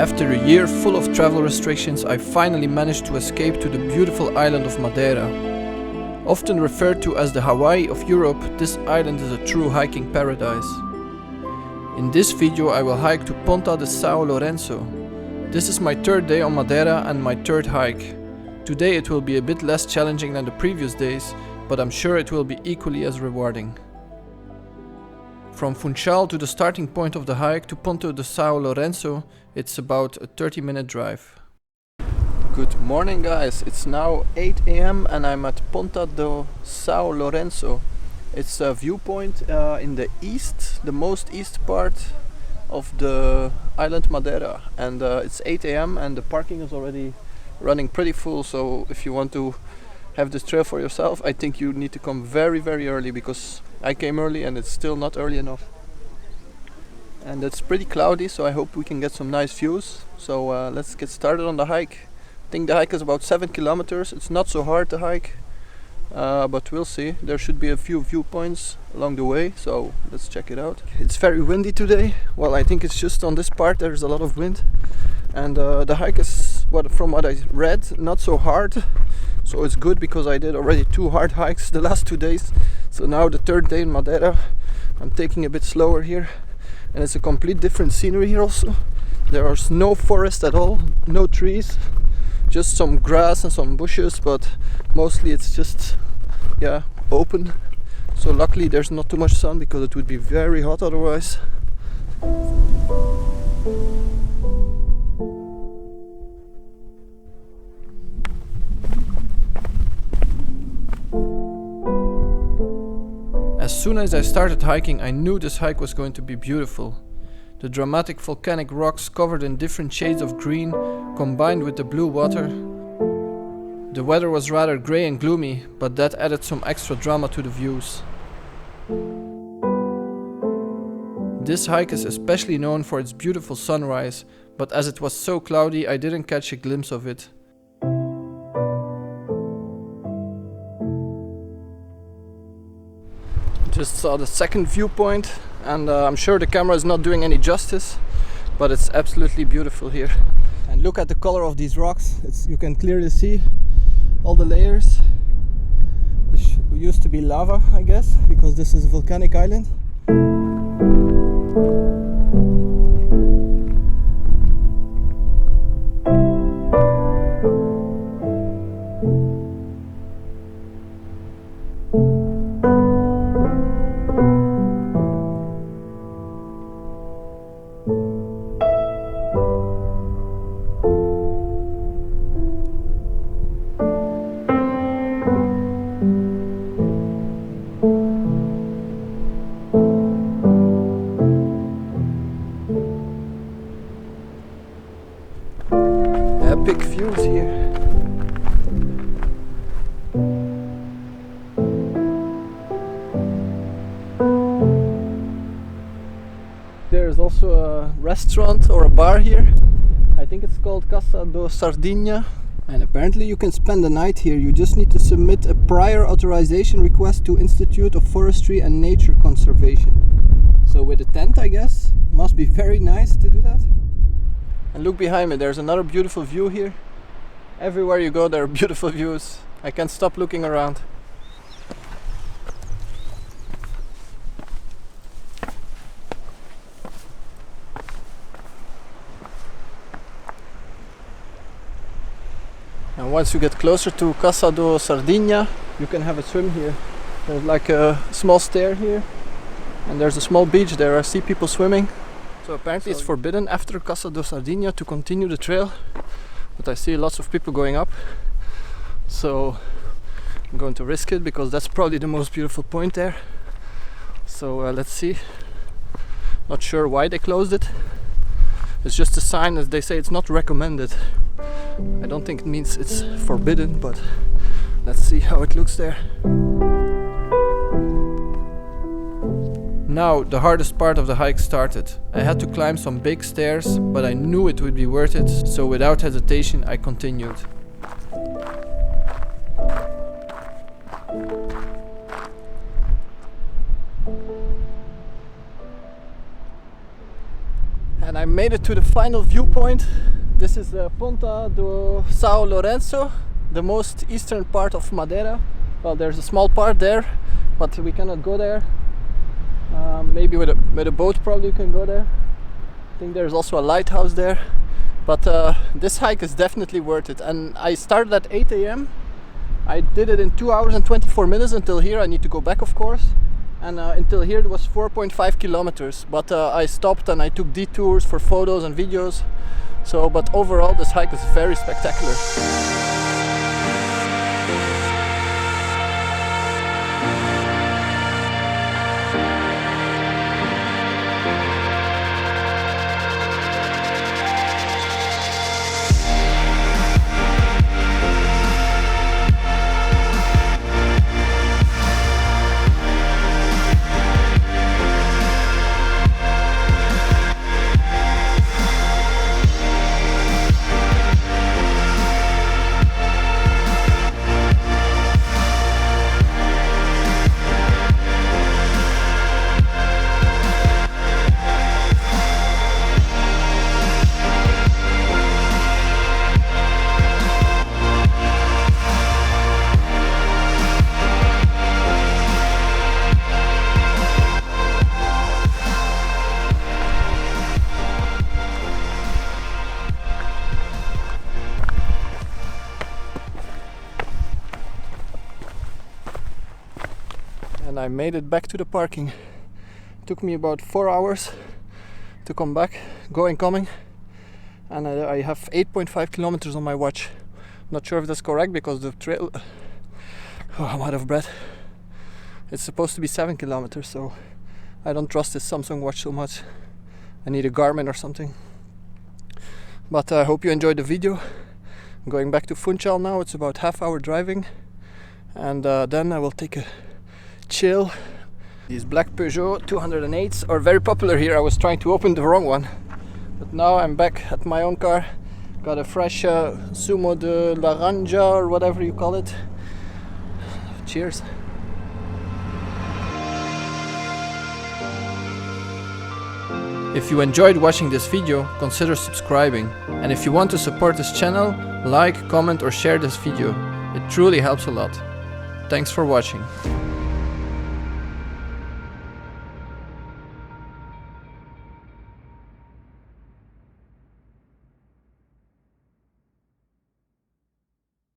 After a year full of travel restrictions, I finally managed to escape to the beautiful island of Madeira. Often referred to as the Hawaii of Europe, this island is a true hiking paradise. In this video I will hike to Ponta de Sao Lourenco. This is my third day on Madeira and my third hike. Today it will be a bit less challenging than the previous days, but I'm sure it will be equally as rewarding. From Funchal to the starting point of the hike to Ponta de Sao Lourenco, it's about a 30-minute drive. Good morning guys, it's now 8 AM and I'm at Ponta de Sao Lourenco. It's a viewpoint in the east, the most east part of the island Madeira, and it's 8 AM and the parking is already running pretty full, so if you want to have this trail for yourself, I think you need to come very early, because I came early and it's still not early enough. And it's pretty cloudy, so I hope we can get some nice views. So let's get started on the hike. I think the hike is about 7 kilometers. It's not so hard to hike, but we'll see. There should be a few viewpoints along the way, so let's check it out. It's very windy today. Well, I think it's just on this part there's a lot of wind. And the hike is, from what I read, not so hard. So it's good, because I did already 2 hard hikes the last 2 days. So now the third day in Madeira, I'm taking a bit slower here. And it's a complete different scenery here also. There is no forest at all, no trees. Just some grass and some bushes, but mostly it's just, open. So luckily there's not too much sun, because it would be very hot otherwise. As soon as I started hiking, I knew this hike was going to be beautiful. The dramatic volcanic rocks covered in different shades of green, combined with the blue water. The weather was rather grey and gloomy, but that added some extra drama to the views. This hike is especially known for its beautiful sunrise, but as it was so cloudy, I didn't catch a glimpse of it. Just saw the second viewpoint, and I'm sure the camera is not doing any justice, but it's absolutely beautiful here. And look at the color of these rocks. You can clearly see all the layers, which used to be lava, I guess, because this is a volcanic island. Epic views here. There's also a restaurant or a bar here. I think it's called Casa do Sardinha. And apparently you can spend the night here. You just need to submit a prior authorization request to Institute of Forestry and Nature Conservation. So with a tent, I guess. Must be very nice to do that. And look behind me, there's another beautiful view here. Everywhere you go there are beautiful views. I can't stop looking around. And once you get closer to Casa do Sardinha, you can have a swim here. There's like a small stair here, and there's a small beach there. I see people swimming. So apparently it's forbidden after Casa do Sardinha to continue the trail, but I see lots of people going up, so I'm going to risk it, because that's probably the most beautiful point there. So let's see. Not sure why they closed it. It's just a sign that they say it's not recommended. I don't think it means it's forbidden, but let's see how it looks there. Now the hardest part of the hike started. I had to climb some big stairs, but I knew it would be worth it, so without hesitation I continued. And I made it to the final viewpoint. This is the Ponta de Sao Lourenco, the most eastern part of Madeira. Well, there's a small part there, but we cannot go there. Maybe with a boat probably you can go there. I think there's also a lighthouse there. But this hike is definitely worth it. And I started at 8 AM. I did it in 2 hours and 24 minutes until here. I need to go back, of course. And until here it was 4.5 kilometers. But I stopped and I took detours for photos and videos. So, but overall this hike is very spectacular. And I made it back to the parking. It took me about 4 hours to come back, going, coming, and I have 8.5 kilometers on my watch. Not sure if that's correct because the trail, I'm out of breath. It's supposed to be 7 kilometers, so I don't trust this Samsung watch so much. I need a Garmin or something. But I hope you enjoyed the video. I'm going back to Funchal now. It's about half-hour driving, and then I will take a chill. These black Peugeot 208s are very popular here. I was trying to open the wrong one, but now I'm back at my own car. Got a fresh Sumo de Laranja or whatever you call it. Cheers. If you enjoyed watching this video, consider subscribing. And if you want to support this channel, like, comment or share this video. It truly helps a lot. Thanks for watching.